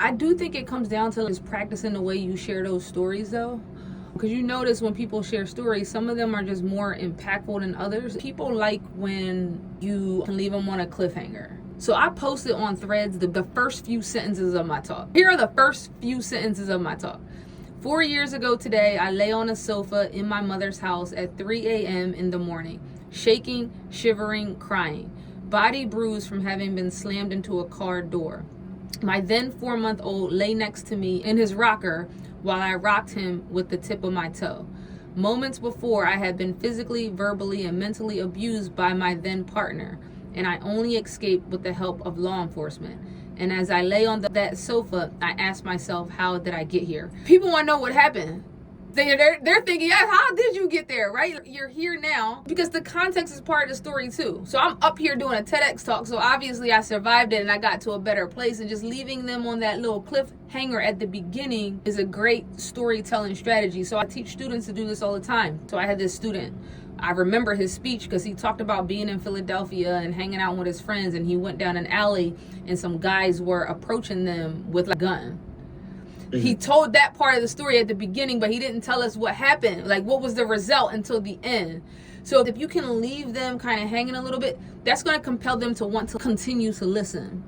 I do think it comes down to just practicing the way you share those stories though. Because you notice when people share stories, some of them are just more impactful than others. People like when you can leave them on a cliffhanger. So I posted on Threads the first few sentences of my talk. Here are the first few sentences of my talk. 4 years ago today, I lay on a sofa in my mother's house at 3 a.m. in the morning, shaking, shivering, crying, body bruised from having been slammed into a car door. My then 4-month-old lay next to me in his rocker while I rocked him with the tip of my toe. Moments before, I had been physically, verbally, and mentally abused by my then partner, and I only escaped with the help of law enforcement. And as I lay on that sofa, I asked myself, how did I get here? People want to know what happened. They're thinking, yeah, how did you get there, right? You're here now because the context is part of the story too. So I'm up here doing a TEDx talk, so obviously I survived it and I got to a better place, and just leaving them on that little cliffhanger at the beginning is a great storytelling strategy. So I teach students to do this all the time. So I had this student, I remember his speech because he talked about being in Philadelphia and hanging out with his friends, and he went down an alley and some guys were approaching them with a gun. He told that part of the story at the beginning, but he didn't tell us what happened, like what was the result until the end. So if you can leave them kind of hanging a little bit, that's going to compel them to want to continue to listen.